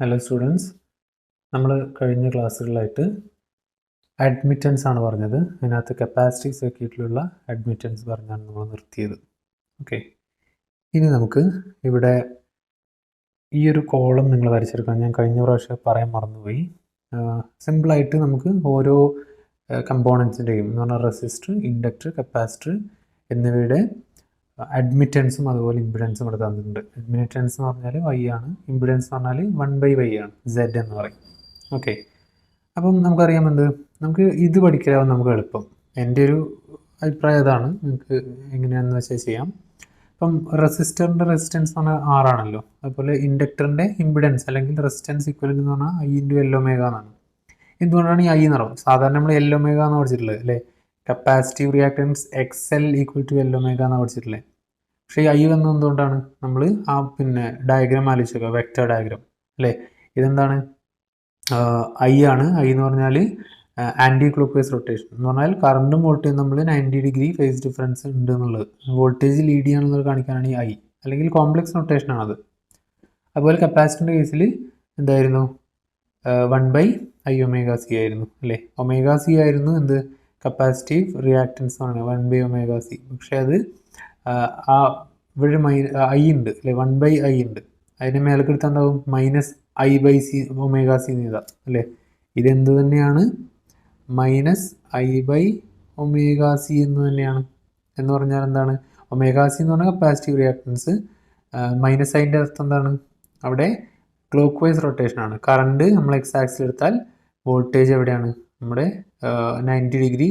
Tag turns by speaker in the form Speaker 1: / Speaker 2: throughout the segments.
Speaker 1: Hello students, നമ്മൾ കഴിഞ്ഞ ക്ലാസ്സുകളിലായിട്ട് admittance ആണ് പറഞ്ഞത്. അതിനകത്ത് കപ്പാസിറ്റി സർക്യൂട്ടിലുള്ള അഡ്മിറ്റൻസ് പറഞ്ഞാണ് നമ്മൾ നിർത്തിയത്. ഓക്കെ, ഇനി നമുക്ക് ഇവിടെ ഈ ഒരു കോളം നിങ്ങൾ വരച്ചെടുക്കണം. ഞാൻ കഴിഞ്ഞ പ്രാവശ്യം പറയാൻ മറന്നുപോയി. സിമ്പിളായിട്ട് നമുക്ക് ഓരോ കമ്പോണൻസിൻ്റെയും എന്ന് പറഞ്ഞാൽ റെസിസ്റ്റർ, ഇൻഡക്ടർ, കപ്പാസിറ്റർ എന്നിവയുടെ അഡ്മിറ്റൻസും അതുപോലെ ഇമ്പിഡൻസും ഇവിടെ തന്നിട്ടുണ്ട്. അഡ്മിറ്റൻസ് എന്ന് പറഞ്ഞാൽ y ആണ്, ഇമ്പിഡൻസ് എന്ന് പറഞ്ഞാൽ 1/y ആണ്, z എന്ന് പറയും. ഓക്കെ, അപ്പം നമുക്കറിയാം നമുക്ക് ഇത് പഠിക്കാവും നമുക്ക് എളുപ്പം. എൻ്റെ ഒരു അഭിപ്രായം അതാണ്. നിങ്ങൾക്ക് എങ്ങനെയാണെന്ന് വെച്ചാൽ ചെയ്യാം. അപ്പം റെസിസ്റ്ററിൻ്റെ റെസിസ്റ്റൻസ് എന്ന് പറഞ്ഞാൽ R ആണല്ലോ. അതുപോലെ ഇൻഡക്ടറിൻ്റെ ഇമ്പിഡൻസ് അല്ലെങ്കിൽ റെസിസ്റ്റൻസ് ഇക്വലൻ്റ് എന്ന് പറഞ്ഞാൽ I × L ω എന്നാണ്. എന്തുകൊണ്ടാണ് ഈ I എന്ന് പറയുന്നത്? സാധാരണ നമ്മൾ L ω എന്ന് പഠിച്ചിട്ടുള്ളത് അല്ലേ? കപ്പാസിറ്റീവ് റിയാക്ടൻസ് XL = L ω എന്ന് പഠിച്ചിട്ടില്ലേ? പക്ഷേ ഈ I വന്നത് എന്തുകൊണ്ടാണ്? നമ്മൾ ഡയഗ്രാം ആലോചിക്കുക, വെക്റ്റർ ഡയഗ്രാം അല്ലേ? ഇതെന്താണ്? I ആണ്. I എന്ന് പറഞ്ഞാൽ ആൻറ്റി ക്ലോക്ക് വൈസ് റൊട്ടേഷൻ എന്ന് പറഞ്ഞാൽ കറണ്ടും വോൾട്ടേജും നമ്മൾ 90 ഡിഗ്രി ഫേസ് ഡിഫറൻസ് ഉണ്ട് എന്നുള്ളത്, വോൾട്ടേജ് ലീഡ് ചെയ്യാന്നുള്ളത് കാണിക്കാനാണ് ഈ I, അല്ലെങ്കിൽ കോംപ്ലക്സ് റൊട്ടേഷനാണത്. അതുപോലെ കപ്പാസിറ്ററിൻ്റെ കേസിൽ എന്തായിരുന്നു? 1/I⍵c ആയിരുന്നു അല്ലേ? ω c ആയിരുന്നു കപ്പാസിറ്റീവ് റിയാക്ടൻസ് ആണ് 1/ωc. പക്ഷേ അത് ഇവിടെ I ഉണ്ട് അല്ലേ? 1/I ഉണ്ട്. അതിന് മേലേക്ക് എടുത്താൽ എന്താവും? -I/ω c എന്ന് എഴുതാം അല്ലേ? ഇതെന്ത് തന്നെയാണ്? -I/ω c എന്ന് തന്നെയാണ്. എന്ന് പറഞ്ഞാൽ എന്താണ്? ω c എന്ന് പറഞ്ഞാൽ കപ്പാസിറ്റീവ് റിയാക്ടൻസ്, -I-ൻ്റെ അർത്ഥം എന്താണ്? അവിടെ ക്ലോക്ക് വൈസ് റൊട്ടേഷൻ ആണ്. കറണ്ട് നമ്മൾ എക്സ് ആക്സിൽ എടുത്താൽ വോൾട്ടേജ് എവിടെയാണ്? നമ്മുടെ 90 ഡിഗ്രി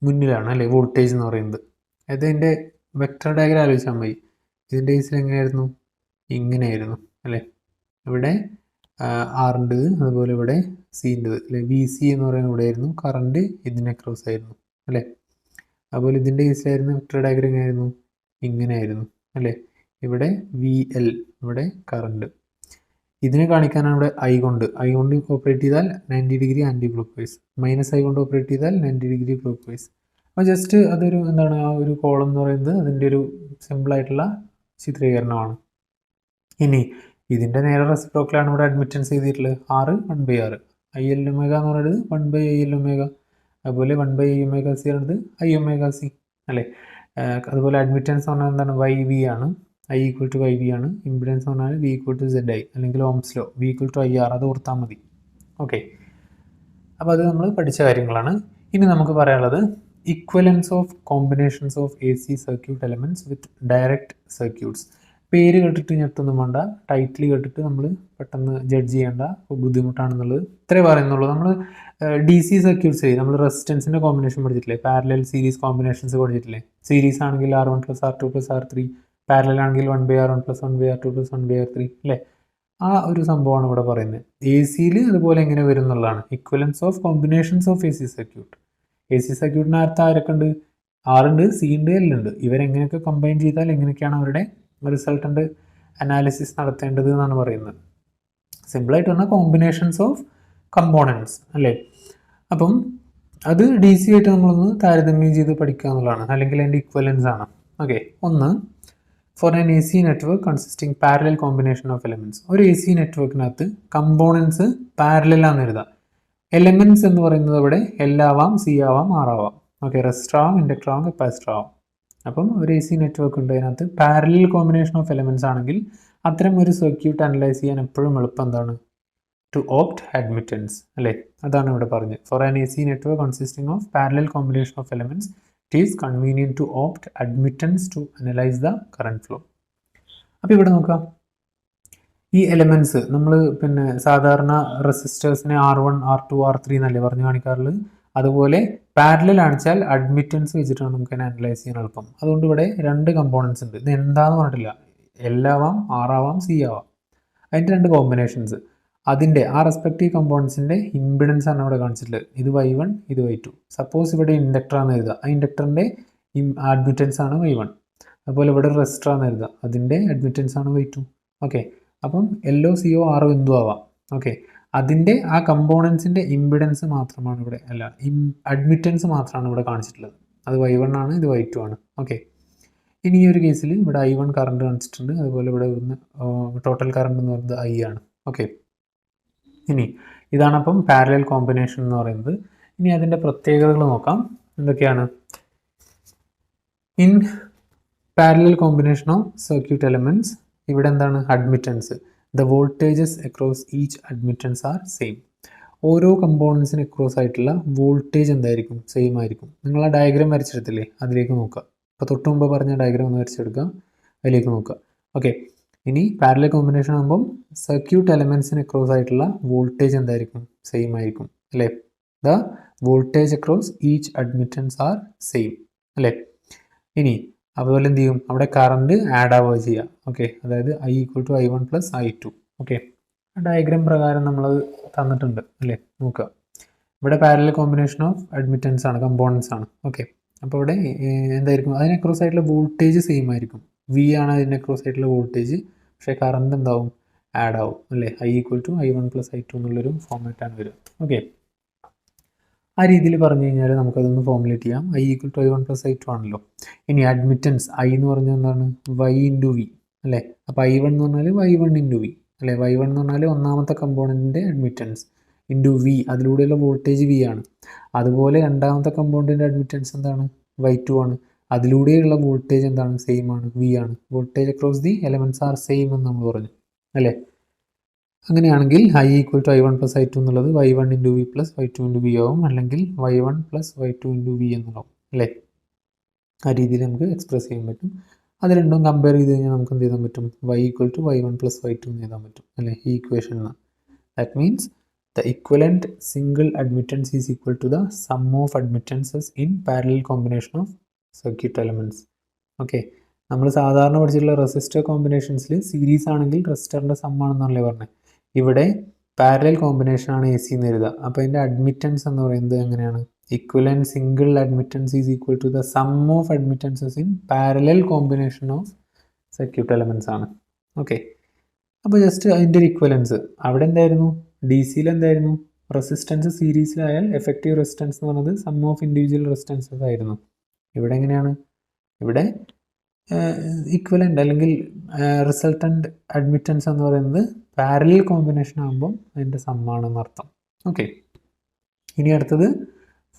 Speaker 1: മുന്നിലാണ് അല്ലേ വോൾട്ടേജ് എന്ന് പറയുന്നത്. അതായത് ഇതിൻ്റെ വെക്റ്റർ ഡയഗ്രാം ആലോചിച്ചാൽ മതി. ഇതിൻ്റെ കേസിൽ എങ്ങനെയായിരുന്നു? ഇങ്ങനെയായിരുന്നു അല്ലേ? ഇവിടെ ആറിൻ്റെത്, അതുപോലെ ഇവിടെ സിൻ്റെത് അല്ലേ? VC എന്ന് പറയുന്നത് ഇവിടെ ആയിരുന്നു, കറണ്ട് ഇതിനെ ക്രോസ് ആയിരുന്നു അല്ലേ? അതുപോലെ ഇതിൻ്റെ കേസിലായിരുന്നു വെക്റ്റർ ഡയഗ്രാം എങ്ങനെയായിരുന്നു? ഇങ്ങനെയായിരുന്നു അല്ലേ? ഇവിടെ VL, ഇവിടെ കറണ്ട്. ഇതിനെ കാണിക്കാനാണ് ഇവിടെ I കൊണ്ട് ഓപ്പറേറ്റ് ചെയ്താൽ 90 degree anticlockwise, -I കൊണ്ട് ഓപ്പറേറ്റ് ചെയ്താൽ 90 ഡിഗ്രി ക്ലോക്ക് വൈസ്. അപ്പോൾ ജസ്റ്റ് അതൊരു എന്താണ്, ആ ഒരു കോളം എന്ന് പറയുന്നത് അതിൻ്റെ ഒരു സിമ്പിളായിട്ടുള്ള ചിത്രീകരണമാണ്. ഇനി ഇതിൻ്റെ നേരെ റെസിപ്രോക്കലാണ് ഇവിടെ അഡ്മിറ്റൻസ് ചെയ്തിട്ടുള്ളത്. R 1/R, IL ω എന്ന് പറയുന്നത് 1/IL ω, അതുപോലെ 1/Iωc പറയുന്നത് Iωc അല്ലേ? അതുപോലെ അഡ്മിറ്റൻസ് എന്ന് പറഞ്ഞാൽ എന്താണ്? YV ആണ്, I = YV ആണ്. ഇമ്പിഡൻസ് എന്ന് പറഞ്ഞാൽ V = ZI അല്ലെങ്കിൽ ഓംസ് ലോ, V = IR, അത് ഓർത്താൽ മതി. ഓക്കെ, അപ്പോൾ അത് നമ്മൾ പഠിച്ച കാര്യങ്ങളാണ്. ഇനി നമുക്ക് പറയാനുള്ളത് ഇക്വലൻസ് of combinations of AC circuit elements with direct circuits. പേര് കേട്ടിട്ട് ഞെട്ടൊന്നും വേണ്ട, ടൈറ്റിൽ കേട്ടിട്ട് നമ്മൾ പെട്ടെന്ന് ജഡ്ജ് ചെയ്യേണ്ട, ബുദ്ധിമുട്ടാണെന്നുള്ളത് ഇത്രേ പറയുന്നുള്ളൂ. നമ്മൾ DC സർക്യൂട്ട്സ് നമ്മൾ റെസിസ്റ്റൻസിൻ്റെ കോമ്പിനേഷൻ പഠിച്ചിട്ടില്ലേ? പാരലൽ സീരീസ് കോമ്പിനേഷൻസ് പഠിച്ചിട്ടില്ലേ? സീരീസ് ആണെങ്കിൽ R1 + R2 + R3, പാരലൽ ആണെങ്കിൽ 1/R1 + 1/R2 + 1/R3 അല്ലേ? ആ ഒരു സംഭവമാണ് ഇവിടെ പറയുന്നത്. AC-യിൽ അതുപോലെ എങ്ങനെ വരും എന്നുള്ളതാണ്. ഇക്വലൻസ് of combinations of AC circuit. AC സർക്യൂട്ടിനകത്ത് ആരൊക്കെ ഉണ്ട്? R ഉണ്ട്, C ഉണ്ട്, L ഉണ്ട്. ഇവരെങ്ങനെയൊക്കെ കമ്പൈൻ ചെയ്താൽ എങ്ങനെയൊക്കെയാണ് അവരുടെ റിസൾട്ടൻ്റ് അനാലിസിസ് നടത്തേണ്ടത് എന്നാണ് പറയുന്നത്. സിമ്പിളായിട്ട് പറഞ്ഞാൽ കോമ്പിനേഷൻസ് ഓഫ് കമ്പോണൻസ് അല്ലേ? അപ്പം അത് DC ആയിട്ട് നമ്മളൊന്ന് താരതമ്യം ചെയ്ത് പഠിക്കുക എന്നുള്ളതാണ്, അല്ലെങ്കിൽ അതിൻ്റെ ഇക്വലൻസ് ആണ്. ഓക്കെ, ഒന്ന്, four an AC network consisting parallel combination of elements. ഒരു AC നെറ്റ്വർക്കിനകത്ത് കമ്പോണൻസ് പാരലലാണെന്ന് എഴുതാം. എലമെൻറ്റ്സ് എന്ന് പറയുന്നത് ഇവിടെ L ആവാം, C ആവാം, R ആവാം. ഓക്കെ, റെസിസ്റ്റർ ആവാം, ഇൻഡക്ടർ ആവാം, കപ്പാസിറ്റർ ആവാം. അപ്പം ഒരു AC നെറ്റ്വർക്ക് ഉണ്ട്, അതിനകത്ത് പാരലൽ കോമ്പിനേഷൻ ഓഫ് എലമെൻറ്റ്സ് ആണെങ്കിൽ അത്തരം ഒരു സർക്യൂട്ട് അനലൈസ് ചെയ്യാൻ എപ്പോഴും എളുപ്പം എന്താണ്? ടു ഓപ്റ്റ് അഡ്മിറ്റൻസ് അല്ലേ? അതാണ് ഇവിടെ പറഞ്ഞത്. For an AC network consisting of parallel combination of elements it is convenient to opt admittance to analyse the current flow. അപ്പോൾ ഇവിടെ നോക്കാം, ഈ എലമെൻറ്റ്സ് നമ്മൾ സാധാരണ റെസിസ്റ്റേഴ്സിനെ R1, R2, R3 എന്നല്ലേ പറഞ്ഞു കാണിക്കാറുള്ളത്. അതുപോലെ പാരലൽ ആണിച്ചാൽ അഡ്മിറ്റൻസ് വെച്ചിട്ടാണ് നമുക്ക് അതിനെ അനലൈസ് ചെയ്യാൻ എളുപ്പം. അതുകൊണ്ട് ഇവിടെ രണ്ട് കമ്പോണൻസ് ഉണ്ട്. ഇത് എന്താണെന്ന് പറഞ്ഞിട്ടില്ല. L ആവാം, R ആവാം, C ആവാം. അതിൻ്റെ രണ്ട് കോമ്പിനേഷൻസ്, അതിൻ്റെ ആ റെസ്പെക്റ്റീവ് കമ്പോണൻസിൻ്റെ ഇമ്പിഡൻസ് ആണ് ഇവിടെ കാണിച്ചിട്ടുള്ളത്. ഇത് Y1, ഇത് Y2. സപ്പോസ് ഇവിടെ ഇൻഡക്ടറാണെന്ന് എഴുതുക, ആ ഇൻഡക്ടറിൻ്റെ അഡ്മിറ്റൻസ് ആണ് Y1. അതുപോലെ ഇവിടെ റെസിസ്റ്ററാണെന്ന് എഴുതുക, അതിൻ്റെ അഡ്മിറ്റൻസ് ആണ് Y2. ഓക്കെ, അപ്പം LO, CO, RO എന്തും ആവാം. ഓക്കെ, അതിൻ്റെ ആ കമ്പോണൻസിൻ്റെ ഇമ്പിഡൻസ് മാത്രമാണ് ഇവിടെ, അഡ്മിറ്റൻസ് മാത്രമാണ് ഇവിടെ കാണിച്ചിട്ടുള്ളത്. അത് Y1 ആണ്, ഇത് Y2 ആണ്. ഓക്കെ, ഇനി ഈ ഒരു കേസിൽ ഇവിടെ I1 കറണ്ട് കാണിച്ചിട്ടുണ്ട്, അതുപോലെ ഇവിടെ ടോട്ടൽ കറണ്ട് എന്ന് പറയുന്നത് I ആണ്. ഓക്കെ, ഇനി ഇതാണ് അപ്പം പാരലൽ കോമ്പിനേഷൻ എന്ന് പറയുന്നത്. ഇനി അതിൻ്റെ പ്രത്യേകതകൾ നോക്കാം. എന്തൊക്കെയാണ്? In parallel combination of circuit elements, ഇവിടെ എന്താണ്? Admittance. The voltages across each admittance are same. ഓരോ കമ്പോണൻസിന് അക്രോസ് ആയിട്ടുള്ള വോൾട്ടേജ് എന്തായിരിക്കും? സെയിം ആയിരിക്കും. നിങ്ങൾ ആ ഡയഗ്രാം വരച്ചെടുത്തില്ലേ, അതിലേക്ക് നോക്കുക. അപ്പോൾ തൊട്ട് മുമ്പ് പറഞ്ഞ ഡയഗ്രാം ഒന്ന് വരച്ചെടുക്കുക, അതിലേക്ക് നോക്കുക. ഓക്കെ, ഇനി പാരലൽ കോമ്പിനേഷൻ ആകുമ്പം സർക്യൂട്ട് എലമെൻറ്റ്സിന് അക്രോസ് ആയിട്ടുള്ള വോൾട്ടേജ് എന്തായിരിക്കും? സെയിം ആയിരിക്കും അല്ലേ? The voltage across each admittance are same അല്ലേ? ഇനി അതുപോലെ എന്ത് ചെയ്യും? അവിടെ കറണ്ട് ആഡ് ആവുക ചെയ്യുക. ഓക്കെ, അതായത് I = I1 + I2. Okay, diagram പ്രകാരം നമ്മളത് തന്നിട്ടുണ്ട് അല്ലേ? നോക്കുക, ഇവിടെ പാരലൽ കോമ്പിനേഷൻ ഓഫ് അഡ്മിറ്റൻസ് ആണ്, കമ്പോണൻസ് ആണ്. ഓക്കെ, അപ്പോൾ ഇവിടെ എന്തായിരിക്കും? അതിന് അക്രോസ് ആയിട്ടുള്ള വോൾട്ടേജ് സെയിം ആയിരിക്കും. V ആണ് അതിന് അക്രോസ് ആയിട്ടുള്ള വോൾട്ടേജ്, പക്ഷേ കറണ്ട് എന്താവും? ആഡ് ആവും അല്ലേ? I = I1 + I2 എന്നുള്ളൊരു ഫോർമാറ്റാണ് വരിക. ഓക്കെ, ആ രീതിയിൽ പറഞ്ഞു കഴിഞ്ഞാൽ നമുക്കതൊന്ന് ഫോർമുലേറ്റ് ചെയ്യാം. I = I1 + I2 ആണല്ലോ. ഇനി അഡ്മിറ്റൻസ് I എന്ന് പറഞ്ഞാൽ എന്താണ്? Y × V അല്ലേ? അപ്പോൾ I1 എന്ന് പറഞ്ഞാൽ Y1 × V അല്ലേ? Y1 എന്ന് പറഞ്ഞാൽ ഒന്നാമത്തെ കമ്പോണൻറ്റിൻ്റെ അഡ്മിറ്റൻസ് ഇൻറ്റു V, അതിലൂടെയുള്ള വോൾട്ടേജ് V ആണ്. അതുപോലെ രണ്ടാമത്തെ കമ്പോണൻറ്റിൻ്റെ അഡ്മിറ്റൻസ് എന്താണ്? Y2 ആണ്. അതിലൂടെയുള്ള വോൾട്ടേജ് എന്താണ്? സെയിം ആണ്, V ആണ്. Voltage across the elements are same എന്ന് നമ്മൾ പറഞ്ഞു അല്ലേ? അങ്ങനെയാണെങ്കിൽ I = I1 + I2 എന്നുള്ളത് Y1 × V + Y2 × V ആവും, അല്ലെങ്കിൽ Y1 + Y2 × V എന്നുള്ളതാവും അല്ലേ? ആ രീതിയിൽ നമുക്ക് എക്സ്പ്രസ് ചെയ്യാൻ പറ്റും. അത് രണ്ടും കമ്പയർ ചെയ്ത് കഴിഞ്ഞാൽ നമുക്ക് എന്ത് ചെയ്യാൻ പറ്റും? Y = Y1 + Y2 എന്ന് എഴുതാൻ പറ്റും അല്ലേ? ഈ ഇക്വേഷനിൽ. That means the equivalent single admittance is equal to the sum of admittances in parallel combination of circuit elements. Okay, നമ്മൾ സാധാരണ പഠിച്ചിട്ടുള്ള റെസിസ്റ്റർ കോമ്പിനേഷൻസിൽ സീരീസ് ആണെങ്കിൽ റെസിസ്റ്ററിൻ്റെ സം ആണെന്നല്ലേ പറഞ്ഞത്. ഇവിടെ പാരലൽ കോമ്പിനേഷൻ ആണ് AC എന്ന് എഴുതുക. അപ്പോൾ അതിൻ്റെ അഡ്മിറ്റൻസ് എന്ന് പറയുന്നത് എങ്ങനെയാണ്? Equivalent single admittance is equal to the sum of admittances in parallel combination of circuit elements ആണ്. ഓക്കെ, അപ്പോൾ ജസ്റ്റ് അതിൻ്റെ ഒരു ഇക്വലൻസ് അവിടെ എന്തായിരുന്നു? DC-യിൽ എന്തായിരുന്നു? റെസിസ്റ്റൻസ് സീരീസിലായാൽ എഫക്റ്റീവ് റെസിസ്റ്റൻസ് എന്ന് പറയുന്നത് സം ഓഫ് ഇൻഡിവിജ്വൽ റെസിസ്റ്റൻസസ് ആയിരുന്നു. ഇവിടെ എങ്ങനെയാണ്? ഇവിടെ ഇക്വലൻ്റ് അല്ലെങ്കിൽ റിസൾട്ടൻ്റ് അഡ്മിറ്റൻസ് എന്ന് പറയുന്നത് പാരലൽ കോമ്പിനേഷൻ ആകുമ്പം അതിൻ്റെ സമ്മാണെന്ന് അർത്ഥം. ഓക്കെ, ഇനി അടുത്തത്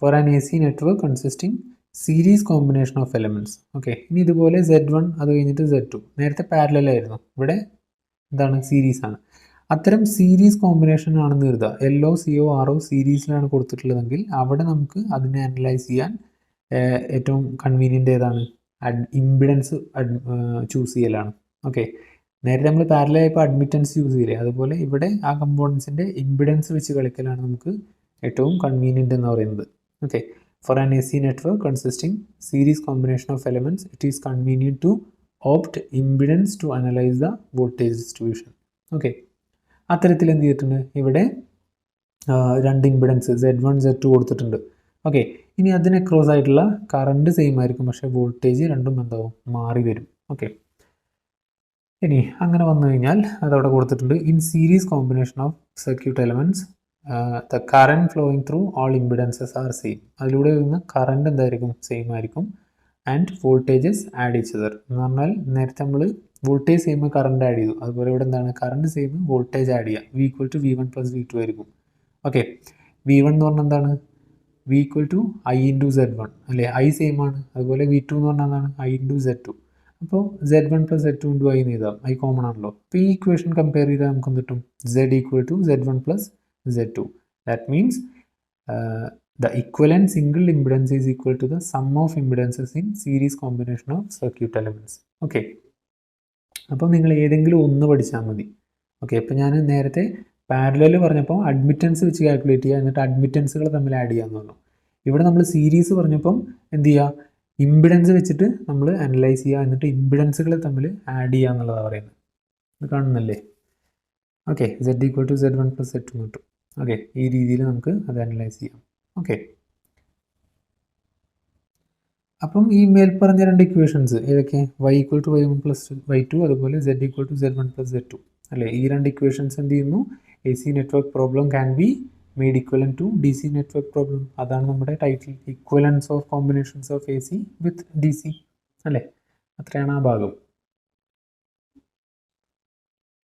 Speaker 1: four an AC network consisting series combination of elements. Okay, ഇനി ഇതുപോലെ Z1 അത് കഴിഞ്ഞിട്ട് Z2 നേരത്തെ പാരലൽ ആയിരുന്നു, ഇവിടെ എന്താണ്? സീരീസ് ആണ്. അത്തരം സീരീസ് കോമ്പിനേഷൻ ആണെന്ന് കരുതുക. LO സീരീസിലാണ് കൊടുത്തിട്ടുള്ളതെങ്കിൽ അവിടെ നമുക്ക് അതിനെ അനലൈസ് ചെയ്യാൻ ഏറ്റവും കൺവീനിയൻ്റ് ഏതാണ്? ഇമ്പിഡൻസ് ചൂസ് ചെയ്യലാണ്. ഓക്കെ, നേരത്തെ നമ്മൾ പാരലലായപ്പോൾ അഡ്മിറ്റൻസ് യൂസ് ചെയ്യില്ലേ, അതുപോലെ ഇവിടെ ആ കമ്പോണൻസിൻ്റെ ഇമ്പിഡൻസ് വെച്ച് കളിക്കലാണ് നമുക്ക് ഏറ്റവും കൺവീനിയൻ്റ് എന്ന് പറയുന്നത്. Okay, for an AC network consisting series combination of elements it is convenient to opt impedance to analyse the voltage distribution. Okay, അത്തരത്തിൽ എന്ത് ചെയ്തിട്ടുണ്ട്? ഇവിടെ രണ്ട് ഇമ്പിഡൻസ് Z1 Z2 കൊടുത്തിട്ടുണ്ട്. ഓക്കെ, ഇനി അതിന് ക്രോസ് ആയിട്ടുള്ള കറണ്ട് സെയിം ആയിരിക്കും, പക്ഷേ വോൾട്ടേജ് രണ്ടും എന്താവും? മാറി വരും. ഓക്കെ, ഇനി അങ്ങനെ വന്നു കഴിഞ്ഞാൽ അതവിടെ കൊടുത്തിട്ടുണ്ട്. In series combination of circuit elements the current flowing through all impedances are same. അതിലൂടെ വരുന്ന കറണ്ട് എന്തായിരിക്കും? സെയിം ആയിരിക്കും. And voltages add each other എന്ന് പറഞ്ഞാൽ നേരത്തെ നമ്മൾ വോൾട്ടേജ് സെയിം കറണ്ട് ആഡ് ചെയ്തു, അതുപോലെ ഇവിടെ എന്താണ്? കറണ്ട് സെയിം വോൾട്ടേജ് ആഡ് ചെയ്യുക. V = V1 + V2 ആയിരിക്കും. ഓക്കെ, V1 എന്ന് പറഞ്ഞാൽ എന്താണ്? V = I × Z1 അല്ലേ? I സെയിം ആണ്. അതുപോലെ V2 എന്ന് പറഞ്ഞാൽ എന്താണ്? I × Z2. അപ്പോൾ Z1 + Z2 × I എന്ന് എഴുതാം, I കോമൺ ആണല്ലോ. അപ്പോൾ ഈ ഇക്വേഷൻ കമ്പയർ ചെയ്താൽ നമുക്ക് എന്ത് കിട്ടും? Z = Z1 + Z2. That means the equivalent single impedance is equal to the sum of impedances in series combination of circuit elements. Okay, അപ്പോൾ നിങ്ങൾ ഏതെങ്കിലും ഒന്ന് പഠിച്ചാൽ മതി. ഓക്കെ, അപ്പോൾ ഞാൻ നേരത്തെ പാരലൽ പറഞ്ഞപ്പോൾ അഡ്മിറ്റൻസ് വെച്ച് കാൽക്കുലേറ്റ് ചെയ്യുക, എന്നിട്ട് അഡ്മിറ്റൻസുകൾ തമ്മിൽ ആഡ് ചെയ്യാമെന്ന് പറഞ്ഞു. ഇവിടെ നമ്മൾ സീരീസ് പറഞ്ഞപ്പം എന്ത് ചെയ്യുക? ഇമ്പിഡൻസ് വെച്ചിട്ട് നമ്മൾ അനലൈസ് ചെയ്യുക, എന്നിട്ട് ഇമ്പിഡൻസുകൾ തമ്മിൽ ആഡ് ചെയ്യുക എന്നുള്ളതാണ് പറയുന്നത്. ഇത് കാണുന്നല്ലേ? ഓക്കെ, Z = Z1 + Z2 കിട്ടും. ഓക്കെ, ഈ രീതിയിൽ നമുക്ക് അത് അനലൈസ് ചെയ്യാം. ഓക്കെ, അപ്പം ഈ മേൽപ്പറഞ്ഞ രണ്ട് ഇക്വേഷൻസ് ഏതൊക്കെ? Y = Y1 + Y2, അതുപോലെ Z = Z1 + Z2 അല്ലേ? ഈ രണ്ട് ഇക്വേഷൻസ് എന്ത് ചെയ്യുന്നു? AC network problem can be made equivalent to DC network problem. അതാണ് നമ്മുടെ title, equivalence of combinations of AC with DC അല്ലേ? അത്രയാണ് ആ ഭാഗം.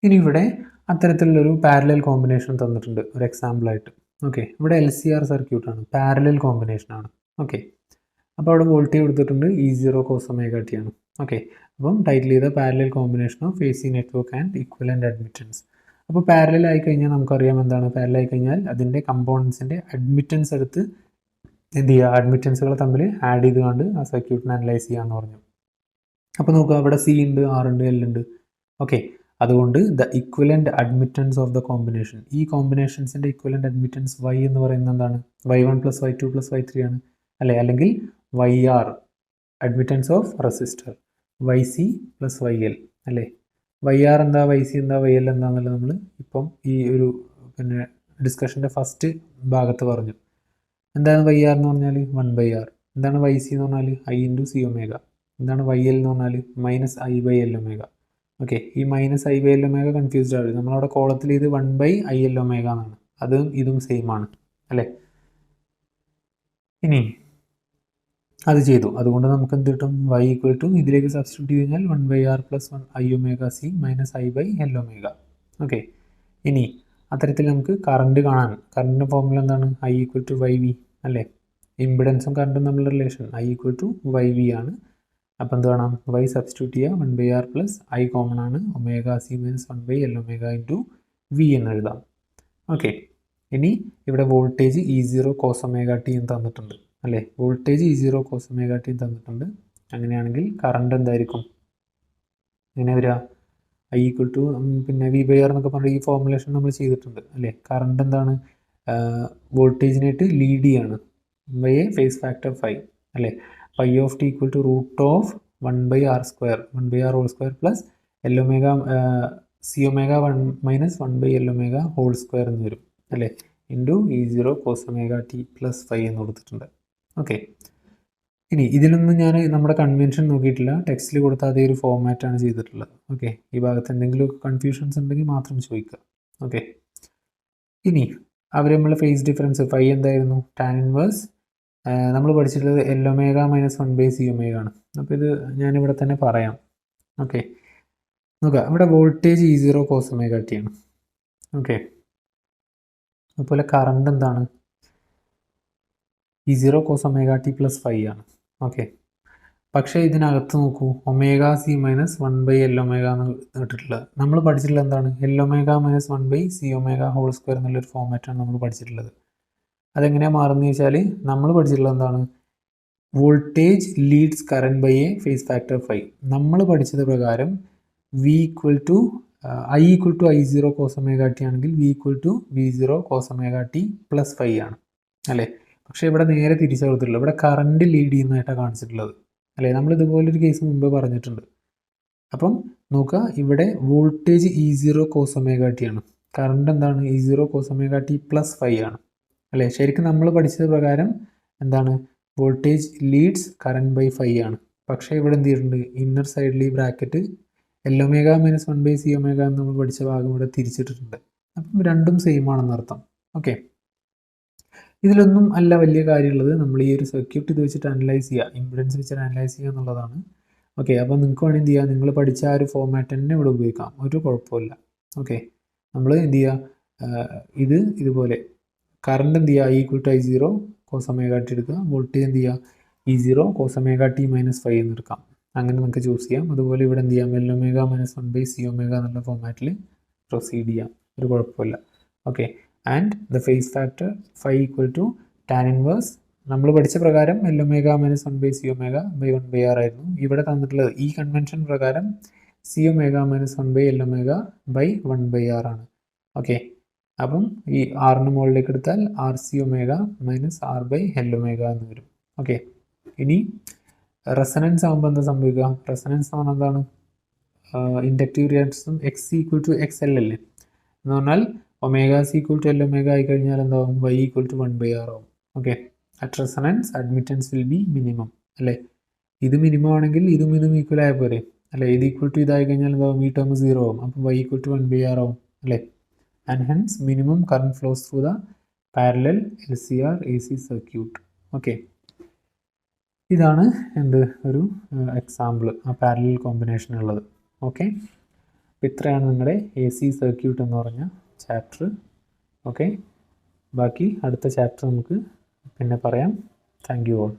Speaker 1: ഇനി ഇവിടെ അത്തരത്തിലുള്ളൊരു പാരലൽ കോമ്പിനേഷൻ തന്നിട്ടുണ്ട് ഒരു എക്സാമ്പിളായിട്ട്. ഓക്കെ, ഇവിടെ LCR സർക്യൂട്ടാണ്, പാരലൽ കോമ്പിനേഷനാണ്. ഓക്കെ, അപ്പോൾ അവിടെ വോൾട്ടേജ് കൊടുത്തിട്ടുണ്ട് E0 cos omega t ആണ്. ഓക്കെ, അപ്പം ടൈറ്റിൽ ചെയ്ത parallel combination of AC network and equivalent admittance. അപ്പോൾ പാരലൽ ആയി കഴിഞ്ഞാൽ നമുക്കറിയാം എന്താണ് പാരലൽ ആയി കഴിഞ്ഞാൽ അതിൻ്റെ കമ്പോണൻസിൻ്റെ അഡ്മിറ്റൻസ് എടുത്ത് എന്ത് ചെയ്യുക, അഡ്മിറ്റൻസുകൾ തമ്മിൽ ആഡ് ചെയ്തുകൊണ്ട് ആ സർക്യൂട്ടിനെ അനലൈസ് ചെയ്യാമെന്ന് പറഞ്ഞു. അപ്പോൾ നോക്കുക, അവിടെ C ഉണ്ട്, R ഉണ്ട്, L ഉണ്ട്. ഓക്കെ, അതുകൊണ്ട് the equivalent admittance of the combination, ഈ കോമ്പിനേഷൻസിൻ്റെ ഇക്വലൻ്റ് അഡ്മിറ്റൻസ് Y എന്ന് പറയുന്നത് എന്താണ്, Y1 + Y2 + Y3 ആണ് അല്ലേ, അല്ലെങ്കിൽ YR admittance of resistor, YC + YL അല്ലേ. YR എന്താ, YC എന്താ, YL എന്താണെന്നുള്ളത് നമ്മൾ ഇപ്പം ഈ ഒരു പിന്നെ ഡിസ്കഷൻ്റെ ഫസ്റ്റ് ഭാഗത്ത് പറഞ്ഞു. എന്താണ് YR എന്ന് പറഞ്ഞാൽ 1/R, എന്താണ് YC എന്ന് പറഞ്ഞാൽ I × C ഒമേഗ, എന്താണ് YL എന്ന് പറഞ്ഞാൽ -I/L ഒമേഗ. ഓക്കെ, ഈ -I/L ഒമേഗ കൺഫ്യൂസ്ഡ് ആവില്ല, നമ്മളവിടെ കോളത്തിൽ ഇത് 1/IL ഒമേഗ എന്നാണ്, അതും ഇതും സെയിം ആണ് അല്ലേ. ഇനി അത് ചെയ്തു, അതുകൊണ്ട് നമുക്ക് എന്ത് കിട്ടും, Y = ഇതിലേക്ക് സബ്സ്റ്റിറ്റ്യൂട്ട് ചെയ്ത് കഴിഞ്ഞാൽ 1/R + 1 I ωc -I/L omega. Okay, ഇനി അത്തരത്തിൽ നമുക്ക് കറണ്ട് കാണാൻ, കറണ്ടിൻ്റെ ഫോർമുല എന്താണ്, I = YV അല്ലേ. ഇമ്പിഡൻസും കറണ്ടും തമ്മിലുള്ള റിലേഷൻ I = YV ആണ്. അപ്പോൾ എന്ത് വേണം, Y സബ്സ്റ്റിറ്റ്യൂട്ട് ചെയ്യുക, 1/R + I കോമൺ ആണ്, ωc -1/L ഒമേഗ × V എന്ന് എഴുതാം. ഓക്കെ, ഇനി ഇവിടെ voltage E0 cos omega t എന്ന് തന്നിട്ടുണ്ട് അല്ലേ, voltage E0 cos omega t തന്നിട്ടുണ്ട്. അങ്ങനെയാണെങ്കിൽ കറണ്ട് എന്തായിരിക്കും, എങ്ങനെ വരിക, I = പിന്നെ V/R എന്നൊക്കെ പറഞ്ഞ ഈ ഫോർമുലേഷൻ നമ്മൾ ചെയ്തിട്ടുണ്ട് അല്ലേ. കറണ്ട് എന്താണ്, വോൾട്ടേജിനായിട്ട് ലീഡ് ചെയ്യാണ് ബൈ എ ഫേസ് ഫാക്ടർ 5 അല്ലേ. Pi of t = √1/R² 1/R² + L omega C omega 1 - 1/L omega whole എന്ന് വരും അല്ലേ, E0 cos omega t + 5 എന്ന് കൊടുത്തിട്ടുണ്ട്. ഓക്കെ, ഇനി ഇതിലൊന്നും ഞാൻ നമ്മുടെ കൺവെൻഷൻ നോക്കിയിട്ടില്ല, ടെക്സ്റ്റിൽ കൊടുത്ത അതേ ഒരു ഫോർമാറ്റാണ് ചെയ്തിട്ടുള്ളത്. ഓക്കെ, ഈ ഭാഗത്ത് എന്തെങ്കിലും കൺഫ്യൂഷൻസ് ഉണ്ടെങ്കിൽ മാത്രം ചോദിക്കുക. ഓക്കെ, ഇനി അവർ നമ്മൾ ഫേസ് ഡിഫറൻസ് 5 എന്തായിരുന്നു, ടാൻ ഇൻവേഴ്സ് നമ്മൾ പഠിച്ചിട്ടുള്ളത് L ഒമേഗ - 1/C ഒമേഗ ആണ്. അപ്പോൾ ഇത് ഞാനിവിടെ തന്നെ പറയാം. ഓക്കെ, നോക്കുക, ഇവിടെ voltage E0 cos omega t ആണ്. ഓക്കെ, അതുപോലെ കറണ്ട് എന്താണ്, E0 cos omega t + 5 ആണ്. ഓക്കെ, പക്ഷേ ഇതിനകത്ത് നോക്കൂ, ωc - 1/L ഒമേഗ എന്ന് ഇട്ടിട്ടുള്ളത്. നമ്മൾ പഠിച്ചിട്ടുള്ളത് എന്താണ്, L ഒമേഗ - 1/C ഒമേഗ ഹോൾ² എന്നുള്ളൊരു ഫോർമാറ്റാണ് നമ്മൾ പഠിച്ചിട്ടുള്ളത്. അതെങ്ങനെയാണ് മാറുന്നത് വെച്ചാൽ, നമ്മൾ പഠിച്ചിട്ടുള്ളത് എന്താണ്, voltage leads current by a phase factor 5. നമ്മൾ പഠിച്ചത് പ്രകാരം I = I0 cos omega t ആണെങ്കിൽ V = V0 cos omega t + 5 ആണ് അല്ലേ. പക്ഷേ ഇവിടെ നേരെ തിരിച്ചാണ് കൊടുത്തിട്ടുള്ളത്, ഇവിടെ കറണ്ട് ലീഡ് ചെയ്യുന്നതായിട്ടാണ് കാണിച്ചിട്ടുള്ളത് അല്ലേ. നമ്മൾ ഇതുപോലൊരു കേസ് മുമ്പ് പറഞ്ഞിട്ടുണ്ട്. അപ്പം നോക്കുക, ഇവിടെ voltage E0 cos omega t ആണ്, കറണ്ട് എന്താണ്, E0 cos omega t + 5 ആണ് അല്ലേ. ശരിക്കും നമ്മൾ പഠിച്ചത് പ്രകാരം എന്താണ്, വോൾട്ടേജ് ലീഡ്സ് കറണ്ട് ബൈ 5 ആണ്. പക്ഷേ ഇവിടെ എന്ത് ചെയ്തിട്ടുണ്ട്, ഇന്നർ സൈഡിൽ ഈ bracket L omega - 1/C omega എന്ന് നമ്മൾ പഠിച്ച ഭാഗം ഇവിടെ തിരിച്ചിട്ടിട്ടുണ്ട്. അപ്പം രണ്ടും സെയിം ആണെന്നർത്ഥം. ഓക്കെ, ഇതിലൊന്നും അല്ല വലിയ കാര്യമുള്ളത്, നമ്മൾ ഈ ഒരു സർക്യൂട്ട് ഇത് വെച്ചിട്ട് അനലൈസ് ചെയ്യുക, ഇമ്പിഡൻസ് വെച്ചിട്ട് അനലൈസ് ചെയ്യുക എന്നുള്ളതാണ്. ഓക്കെ, അപ്പോൾ നിങ്ങൾക്ക് വേണമെങ്കിൽ എന്ത് ചെയ്യുക, നിങ്ങൾ പഠിച്ച ആ ഒരു ഫോർമാറ്റ് തന്നെ ഇവിടെ ഉപയോഗിക്കാം, ഒരു കുഴപ്പമില്ല. ഓക്കെ, നമ്മൾ എന്ത് ചെയ്യുക, ഇതുപോലെ കറണ്ട് എന്ത് ചെയ്യുക, I = I0 cos omega t എടുക്കുക, വോൾട്ടേജ് എന്ത് ചെയ്യുക, E0 cos omega t - 5 എന്ന് എടുക്കാം. അങ്ങനെ നമുക്ക് ചൂസ് ചെയ്യാം. അതുപോലെ ഇവിടെ എന്ത് ചെയ്യാം, L ഒമേഗ - 1/C ഒമേഗ എന്നുള്ള ഫോർമാറ്റിൽ പ്രൊസീഡ് ചെയ്യാം, ഒരു കുഴപ്പമില്ല. Okay, and the phase factor 5 = tan inverse, നമ്മൾ പഠിച്ച പ്രകാരം L omega - 1/C omega / 1/R ആയിരുന്നു. ഇവിടെ തന്നിട്ടുള്ളത് ഈ കൺവെൻഷൻ പ്രകാരം C omega - 1/L omega / 1/R ആണ്. ഓക്കെ, അപ്പം ഈ ആറിന് മുകളിലേക്ക് എടുത്താൽ RC ഒമേഗ - R/L ഒമേഗ എന്ന് വരും. ഓക്കെ, ഇനി റെസനൻസ് ആകുമ്പോൾ എന്താ സംഭവിക്കുക, റെസനൻസ് എന്ന് പറഞ്ഞാൽ എന്താണ്, ഇൻഡക്റ്റീവ് റിയാക്ടൻസും XC = XL അല്ലേ. എന്ന് പറഞ്ഞാൽ ωc = L ഒമേഗ ആയി കഴിഞ്ഞാൽ എന്താവും, Y = 1/R ആവും. Okay, at resonance admittance will be minimum അല്ലേ. ഇത് മിനിമം ആണെങ്കിൽ ഇതും ഈക്വൽ ആയ പോരെ അല്ലേ. ഇത് ഈക്വൽ ടു ഇതായി കഴിഞ്ഞാൽ എന്താവും, ഈ ടേം 0 ആവും. അപ്പോൾ Y = 1/R ആവും അല്ലേ. And hence minimum current flows through the parallel LCR AC circuit. Okay, ഇതാണ് എന്ത് ഒരു എക്സാമ്പിൾ ആ പാരലൽ കോമ്പിനേഷൻ ഉള്ളത്. ഓക്കെ, അപ്പോൾ ഇത്രയാണ് നിങ്ങളുടെ AC സർക്യൂട്ട് എന്ന് പറഞ്ഞ ചാപ്റ്റർ. ഓക്കെ, ബാക്കി അടുത്ത ചാപ്റ്റർ നമുക്ക് പിന്നെ പറയാം. Thank you all.